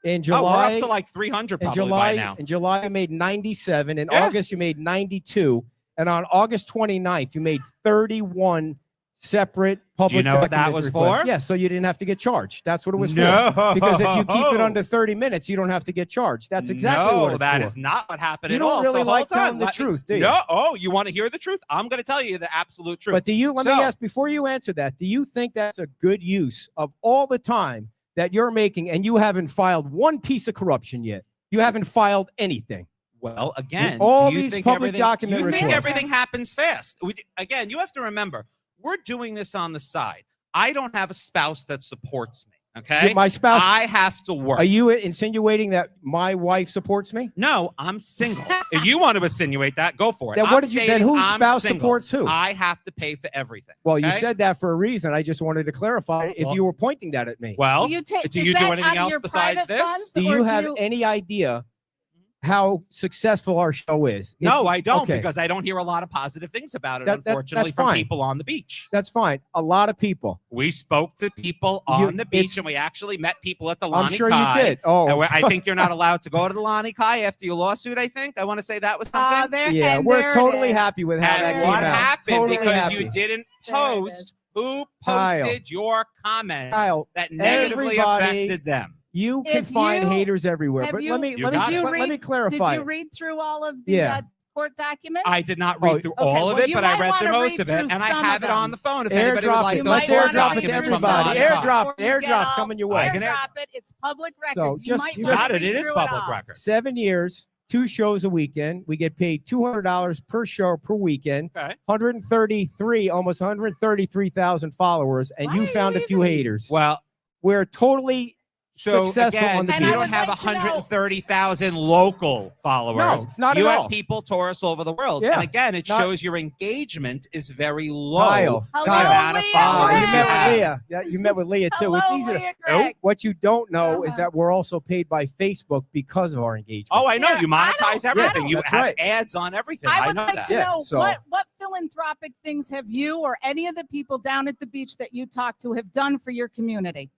In July, We're up to like 300 in probably July, by now. in July, you made 97. In Yeah. August, you made 92. And on August 29th, you made 31 separate public. know what that document was requests. for? Yeah, so you didn't have to get charged. That's what it was No. for. Because if you keep it under 30 minutes, you don't have to get charged. That's exactly what it's that for. is not what happened You at don't all. really So like hold on, telling the let me- truth, do you? No. Oh, you want to hear the truth? I'm going to tell you the absolute truth. But do you, let me So- ask, before you answer that, do you think that's a good use of all the time that you're making and you haven't filed one piece of corruption yet? You haven't filed anything. Well, again, all do you these think public everything- document You think requests. everything happens fast? Again, you have to remember, we're doing this on the side. I don't have a spouse that supports me. Okay, My spouse, I have to work. are you insinuating that my wife supports me? No, I'm single. If you want to insinuate that, go for it. Then I'm what did you? Then stating whose I'm spouse single. supports who? I have to pay for everything. Well, you okay? said that for a reason. I just wanted to clarify if Well- you were pointing that at me. Well, Do you take? do is you do that anything out of else your besides private this? funds, Do or you have any idea how successful our show is? no, I don't, okay. because I don't hear a lot of positive things about it, That- unfortunately, that's from fine. people on the beach. That's fine. A lot of people. We spoke to people You- on the beach, it's- and we actually met people at the I'm Lani sure Kai. you did. Oh, And I think you're not allowed to go to the Lani Kai after your lawsuit, I think. I want to say that was something. there, yeah, and we're there it totally is. happy with how that And came what out. happened Totally because happy. you didn't There it post who Kyle. posted your comments Kyle, that negatively everybody- affected them. you can If find you- haters everywhere. have But you- let me You let me, got it. let me Did clarify. you read through all of the Yeah. court documents? I did not read Oh, through okay, all of well, it, you but I might read through wanna most read of it, through and I some have of it on them. the phone if anybody would Airdrop like it. those Let's might wanna airdrop read it to through everybody. some Airdrop. before you get Airdrop's all- coming your way. Airdrop it. It's public record. So You just- might you wanna Got it. read It is through public all. record. 7 years, 2 shows a weekend. We get paid $200 per show per weekend. Okay. 133, almost 133,000 followers, and Why you are found you a few even- haters. Well, We're totally so successful again, on the you beach. And I don't would have like to know- 130,000 local followers. No, not you at have all. people tourists all over the world. Yeah. And again, it Not- shows your engagement is very low. Kyle. Hello, the amount of Leah followers You Greg. met have. with Leah. Yeah, you met with Leah too. Hello, It's easy to. Leah Greg. What you don't know is Uh-huh. that we're also paid by Facebook because of our engagement. Oh, I know. Yeah, You monetize I don't- everything. You That's have right. ads on everything. I I would know like that. to Yeah, know so- what philanthropic things have you or any of the people down at the beach that you talk to have done for your community?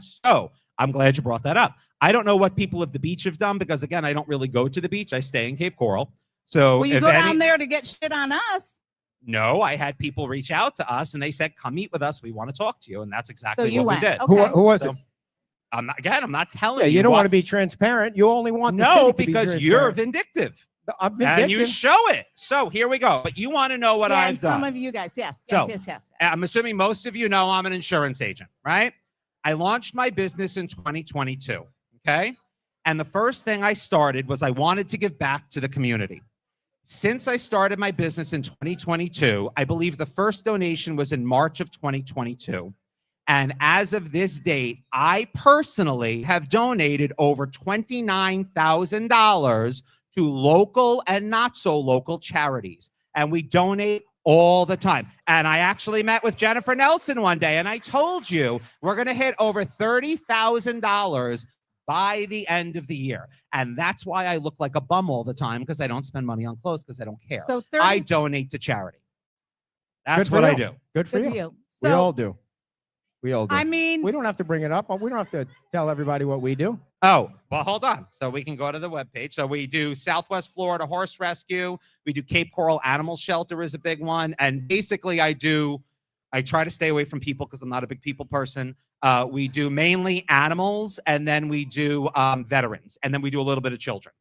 So I'm glad you brought that up. I don't know what people at the beach have done because, again, I don't really go to the beach. I stay in Cape Coral. So Well, you if go any- down there to get shit on us. No, I had people reach out to us and they said, "Come meet with us. We want to talk to you." And that's exactly So you what went. we did. Okay. Who was So, it? I'm not telling Yeah, you. you don't what- want to be transparent. You only want the No, city to be because you're transparent. vindictive I'm and you vindictive. show it. So here we go. But you want to know what yeah, I've and some done. of you guys, yes, So- yes. I'm assuming most of you know I'm an insurance agent, right? I launched my business in 2022. Okay. And the first thing I started was I wanted to give back to the community. Since I started my business in 2022, I believe the first donation was in March of 2022. And as of this date, I personally have donated over $29,000 to local and not so local charities. And we donate all the time. And I actually met with Jennifer Nelson one day and I told you we're going to hit over $30,000 by the end of the year. And that's why I look like a bum all the time because I don't spend money on clothes because I don't care. So 30, I donate to charity. That's for what I you. do. Good for good you. for you. We So, all do. We all do. I mean, we don't have to bring it up. We don't have to tell everybody what we do. Oh, well, hold on. So we can go to the webpage. So we do Southwest Florida Horse Rescue. We do Cape Coral Animal Shelter is a big one. And basically I try to stay away from people because I'm not a big people person. We do mainly animals and then we do veterans and then we do a little bit of children.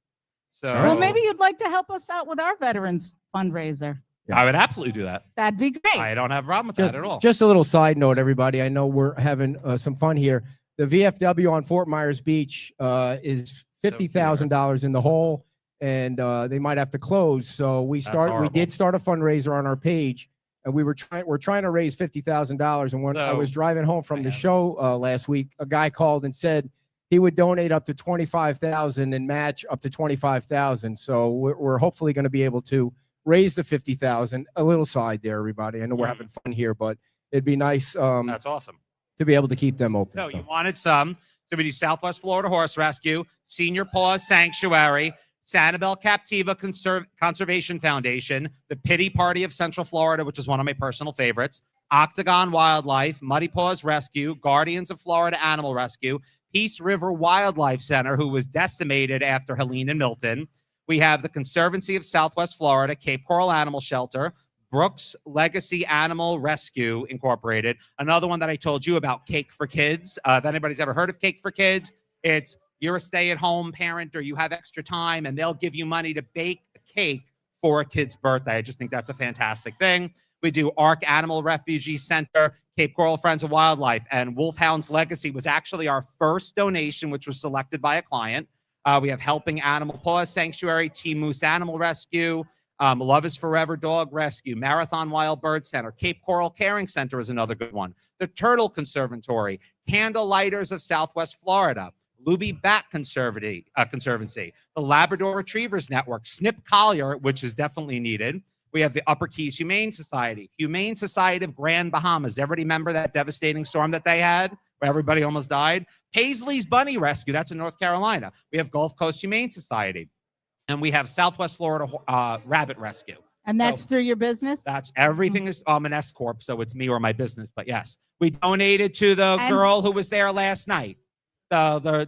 So well, maybe you'd like to help us out with our veterans fundraiser. I would absolutely do that. That'd be great. I don't have a problem with Just, that at all. just a little side note, everybody. I know we're having some fun here. The VFW on Fort Myers Beach is $50,000 in the hole, and they might have to close. So we horrible. did start a fundraiser on our page, and we're trying to raise $50,000. And when I was driving home from the show last week, a guy called and said he would donate up to $25,000 and match up to $25,000. So we're hopefully going to be able to raise the $50,000. A little side there, everybody. I know we're having fun here, but it'd be nice. That's awesome to be able to keep them open. So you wanted some. So we do Southwest Florida Horse Rescue, Senior Paws Sanctuary, Sanibel Captiva Conservation Foundation, the Pity Party of Central Florida, which is one of my personal favorites, Octagon Wildlife, Muddy Paws Rescue, Guardians of Florida Animal Rescue, Peace River Wildlife Center, who was decimated after Helene and Milton. We have the Conservancy of Southwest Florida, Cape Coral Animal Shelter, Brooks Legacy Animal Rescue Incorporated. Another one that I told you about, Cake for Kids. If anybody's ever heard of Cake for Kids, it's you're a stay-at-home parent or you have extra time and they'll give you money to bake a cake for a kid's birthday. I just think that's a fantastic thing. We do ARC Animal Refugee Center, Cape Coral Friends of Wildlife, and Wolfhound's Legacy was actually our first donation, which was selected by a client. We have Helping Animal Paws Sanctuary, Team Moose Animal Rescue, Love is Forever Dog Rescue, Marathon Wild Bird Center, Cape Coral Caring Center is another good one, the Turtle Conservatory, Candle Lighters of Southwest Florida, Luby Bat Conservancy, the Labrador Retrievers Network, Snip Collier, which is definitely needed. We have the Upper Keys Humane Society of Grand Bahamas. Everybody remember that devastating storm that they had where everybody almost died? Paisley's Bunny Rescue, that's in North Carolina. We have Gulf Coast Humane Society. And we have Southwest Florida Rabbit Rescue. And that's through your business? That's everything is an S Corp, so it's me or my business. But yes, we donated to the girl who was there last night. I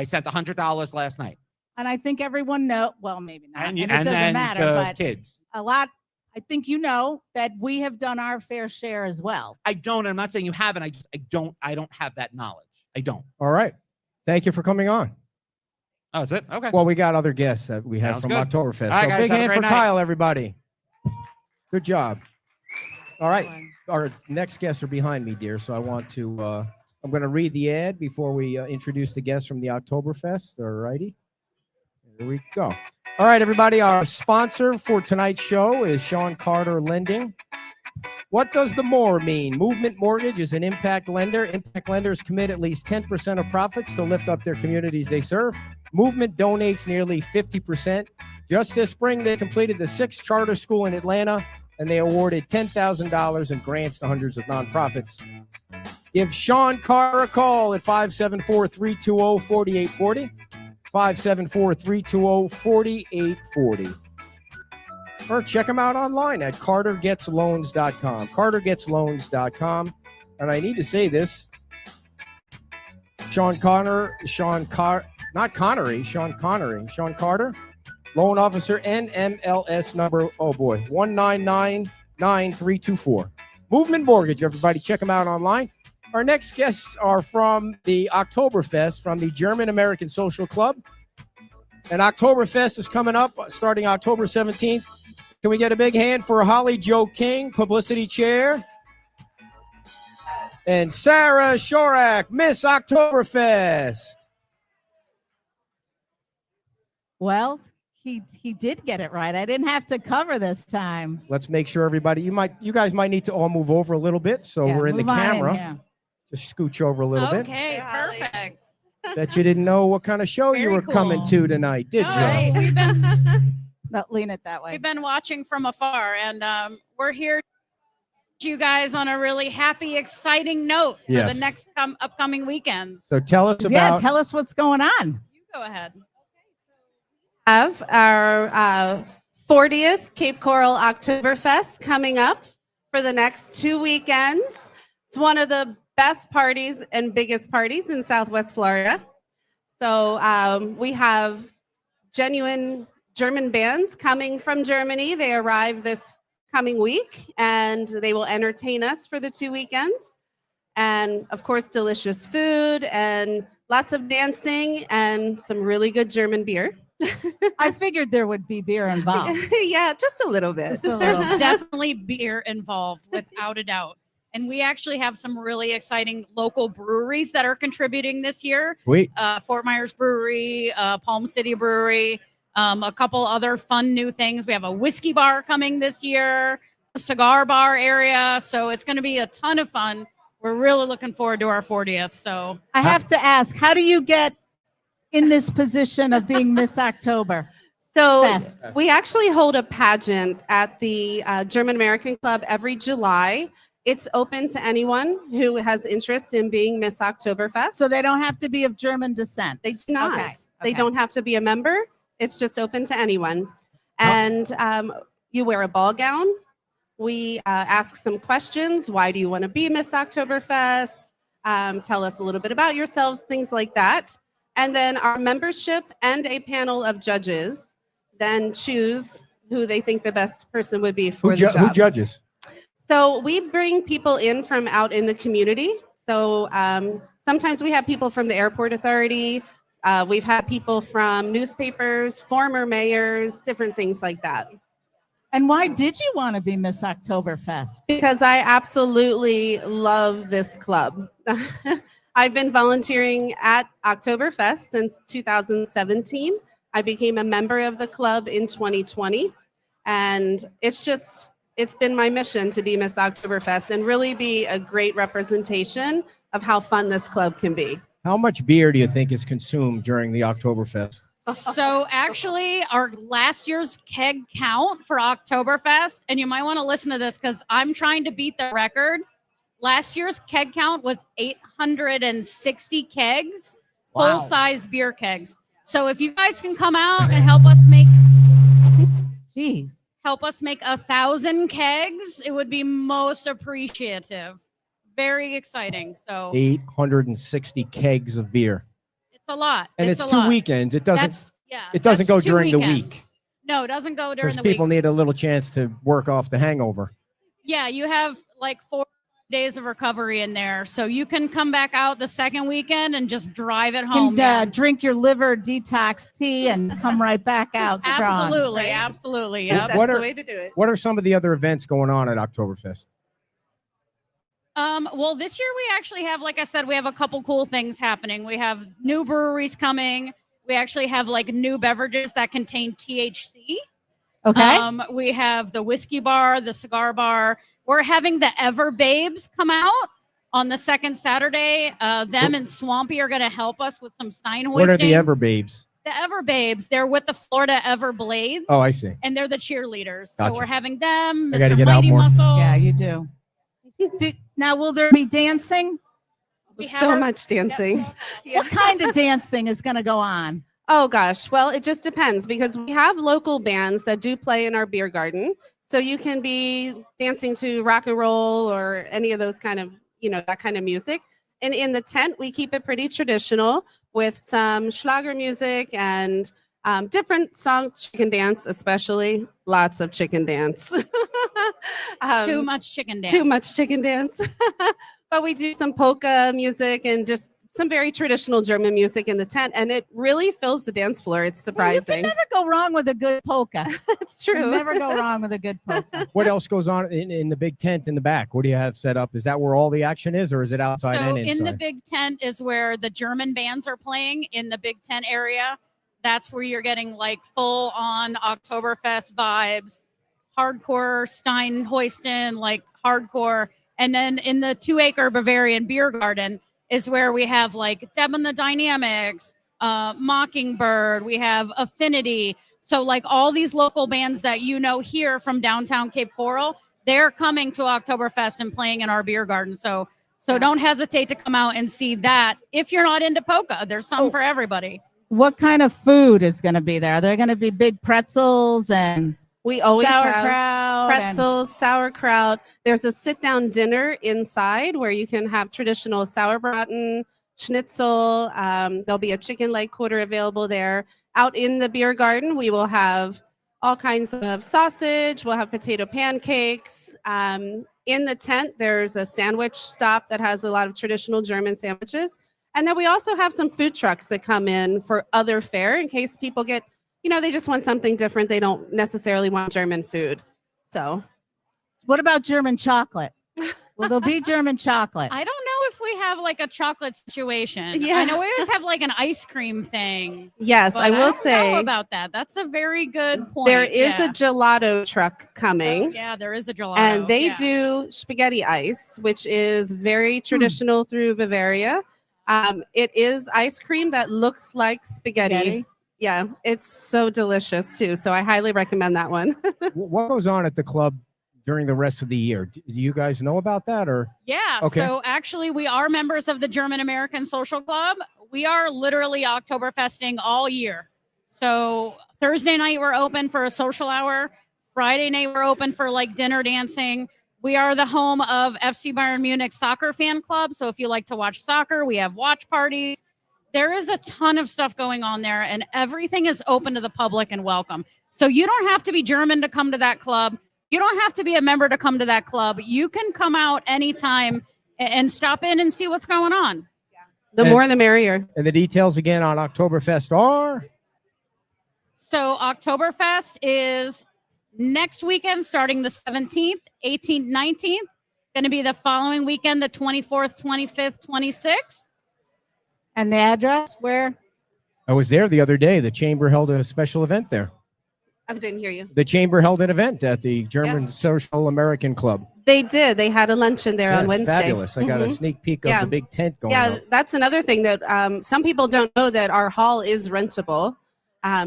sent $100 last night. And I think everyone well, maybe not. And it doesn't matter, but kids. A lot. I think you know that we have done our fair share as well. I don't. I'm not saying you haven't. I don't have that knowledge. I don't. All right. Thank you for coming on. Oh, that's it? Okay. Well, we got other guests that we have from good. Oktoberfest. All right, so guys, big have a hand great for night. Kyle, everybody. Good job. All right. Our next guests are behind me, dear. So I want to, I'm going to read the ad before we introduce the guests from the Oktoberfest. All righty. Here we go. All right, everybody. Our sponsor for tonight's show is Sean Carter Lending. What does the more mean? Movement Mortgage is an impact lender. Impact lenders commit at least 10% of profits to lift up their communities they serve. Movement donates nearly 50%. Just this spring, they completed the 6th charter school in Atlanta, and they awarded $10,000 in grants to hundreds of nonprofits. Give Sean Carter a call at 574-320-4840. 574-320-4840. Or check them out online at cartergetsloans.com. cartergetsloans.com. And I need to say this. Sean Carter, loan officer, NMLS number, 1999324. Movement Mortgage, everybody. Check them out online. Our next guests are from the Oktoberfest, from the German American Social Club. And Oktoberfest is coming up starting October 17th. Can we get a big hand for Holly Jo King, publicity chair? And Sarah Shorak, Miss Oktoberfest. Well, he did get it right. I didn't have to cover this time. Let's make sure everybody, you guys might need to all move over a little bit so we're in the camera. Just scooch over a little bit. Okay, perfect. Bet you didn't know what kind of show you were coming to tonight, did you? Right. We've been, No, lean it that way. we've been watching from afar, and we're here to you guys on a really happy, exciting note for Yes. the next upcoming weekends. So tell us Yeah, about. tell us what's going on. You go ahead. Have our 40th Cape Coral Oktoberfest coming up for the next 2 weekends. It's one of the best parties and biggest parties in Southwest Florida. So we have genuine German bands coming from Germany. They arrive this coming week and they will entertain us for the 2 weekends. And of course, delicious food and lots of dancing and some really good German beer. I figured there would be beer involved. Yeah, just a little bit. Just a little There's bit. definitely beer involved, without a doubt. And we actually have some really exciting local breweries that are contributing this year. Sweet. Fort Myers Brewery, Palm City Brewery, a couple other fun new things. We have a whiskey bar coming this year, a cigar bar area. So it's going to be a ton of fun. We're really looking forward to our 40th. So I have to ask, how do you get in this position of being Miss October? So Fest. we actually hold a pageant at the German American Club every July. It's open to anyone who has interest in being Miss Oktoberfest. So they don't have to be of German descent. They do not. Okay, They okay. don't have to be a member. It's just open to anyone. And you wear a ball gown. We ask some questions. Why do you want to be Miss Oktoberfest? Tell us a little bit about yourselves, things like that. And then our membership and a panel of judges then choose who they think the best person would be for the job. Who judges? So we bring people in from out in the community. So sometimes we have people from the airport authority. We've had people from newspapers, former mayors, different things like that. And why did you want to be Miss Oktoberfest? Because I absolutely love this club. I've been volunteering at Oktoberfest since 2017. I became a member of the club in 2020. And it's been my mission to be Miss Oktoberfest and really be a great representation of how fun this club can be. How much beer do you think is consumed during the Oktoberfest? So actually, our last year's keg count for Oktoberfest, and you might want to listen to this because I'm trying to beat the record. Last year's keg count was 860 kegs, Wow. full-size beer kegs. So if you guys can come out and help us make Jeez. 1,000 kegs, it would be most appreciative. Very exciting. So 860 kegs of beer. it's a lot. And it's a 2 lot. weekends. It doesn't It doesn't go during the week. No, it doesn't go during Because the people week. need a little chance to work off the hangover. Yeah, you have like 4 days of recovery in there. So you can come back out the second weekend and just drive it home. And man. drink your liver detox tea and come right back out strong. Absolutely. right? Absolutely. And Yep. That's what the are- way to do it. What are some of the other events going on at Oktoberfest? Well, this year we actually have, like I said, we have a couple cool things happening. We have new breweries coming. We actually have like new beverages that contain THC. Okay. We have the whiskey bar, the cigar bar. We're having the Ever Babes come out on the second Saturday. Them and Swampy are going to help us with some Stein hoisting. What are the Ever Babes? The Ever Babes, they're with the Florida Everblades. Oh, I see. And they're the cheerleaders. Gotcha. So we're having them, I gotta Mr. get out Mighty more. Muscle. Yeah, you do. Now, will there be dancing? We have So our- much dancing. What kind of dancing is going to go on? Oh gosh, well, it just depends because we have local bands that do play in our beer garden. So you can be dancing to rock and roll or any of those kind of, that kind of music. And in the tent, we keep it pretty traditional with some Schlager music and different songs, chicken dance, especially lots of chicken dance. Too much chicken dance. Too much chicken dance. But we do some polka music and just some very traditional German music in the tent, and it really fills the dance floor. It's Well, you surprising. can never go wrong with a good polka. It's You true. never go wrong with a good polka. What else goes on in the big tent in the back? What do you have set up? Is that where all the action is, or is it outside So and inside? in the big tent is where the German bands are playing in the big tent area. That's where you're getting like full on Oktoberfest vibes, hardcore Stein hoisting, like hardcore. And then in the 2-acre Bavarian beer garden is where we have like Deb and the Dynamics, Mockingbird, we have Affinity. So like all these local bands that here from downtown Cape Coral, they're coming to Oktoberfest and playing in our beer garden. So don't hesitate to come out and see that. If you're not into polka, there's some for everybody. What kind of food is going to be there? Are there going to be big pretzels and We always have sauerkraut? and- pretzels, sauerkraut. There's a sit-down dinner inside where you can have traditional sauerbraten, schnitzel. There'll be a chicken leg quarter available there. Out in the beer garden, we will have all kinds of sausage. We'll have potato pancakes. In the tent, there's a sandwich stop that has a lot of traditional German sandwiches. And then we also have some food trucks that come in for other fare in case people get, they just want something different. They don't necessarily want German food. So What about German chocolate? Well, there'll be German chocolate. I don't know if we have like a chocolate situation. Yeah. I know we always have like an ice cream thing. Yes, But I will don't say know about that. That's a very good point. there is yeah. a gelato truck coming. Yeah, there is a gelato. And they yeah. do spaghetti ice, which is very traditional through Bavaria. It is ice cream that looks like spaghetti. Yeah, it's so delicious too. So I highly recommend that one. What goes on at the club during the rest of the year? Do you guys know about that, or? Yeah. Okay. So actually, we are members of the German American Social Club. We are literally Oktoberfesting all year. So Thursday night, we're open for a social hour. Friday night, we're open for like dinner dancing. We are the home of FC Bayern Munich soccer fan club. So if you like to watch soccer, we have watch parties. There is a ton of stuff going on there, and everything is open to the public and welcome. So you don't have to be German to come to that club. You don't have to be a member to come to that club. You can come out anytime and stop in and see what's going on. The more the merrier. And the details again on Oktoberfest are? So Oktoberfest is next weekend, starting the 17th, 18th, 19th. Going to be the following weekend, the 24th, 25th, 26th. And the address where? I was there the other day. The chamber held a special event there. I didn't hear you. The chamber held an event at the German Social American Club. They did. They had a luncheon there Yeah, on it's Wednesday. fabulous. I got a Mhm. sneak peek of Yeah. the big tent going Yeah, on. that's another thing that some people don't know, that our hall is rentable.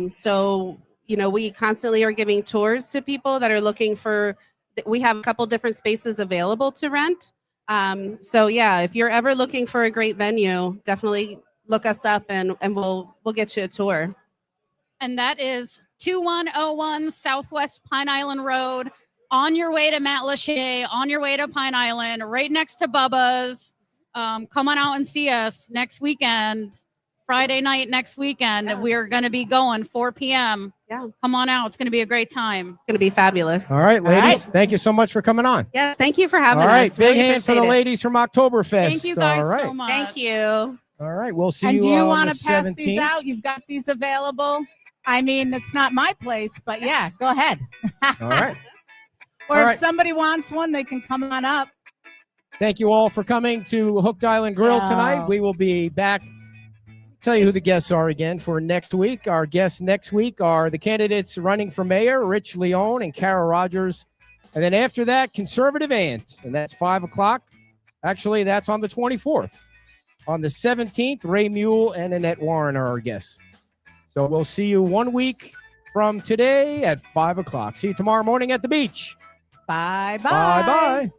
So, we constantly are giving tours to people that are looking for, we have a couple different spaces available to rent. So yeah, if you're ever looking for a great venue, definitely look us up and we'll get you a tour. And that is 2101 Southwest Pine Island Road, on your way to Matt Lachey, on your way to Pine Island, right next to Bubba's. Come on out and see us next weekend, Friday night next weekend. Yeah. We're going to be going 4 p.m. Yeah. Come on out. It's going to be a great time. It's going to be fabulous. All right, ladies. right. Thank you so much for coming on. Yes, thank you for having All right, us. big Really hand for the appreciate it. ladies from Oktoberfest. Thank you guys All right. so much. Thank you. All right, we'll see And you do you on want the to pass 17th. these out? You've got these available. I mean, it's not my place, but yeah, go ahead. All right. Or All if right. somebody wants one, they can come on up. Thank you all for coming to Hooked Island Grill Yeah. tonight. We will be back. Tell you who the guests are again for next week. Our guests next week are the candidates running for mayor, Rich Leone and Kara Rogers. And then after that, Conservative Ant. And that's 5 o'clock. Actually, that's on the 24th. On the 17th, Ray Mule and Annette Warren are our guests. So we'll see you 1 week from today at 5 o'clock. See you tomorrow morning at the beach. Bye-bye. Bye-bye.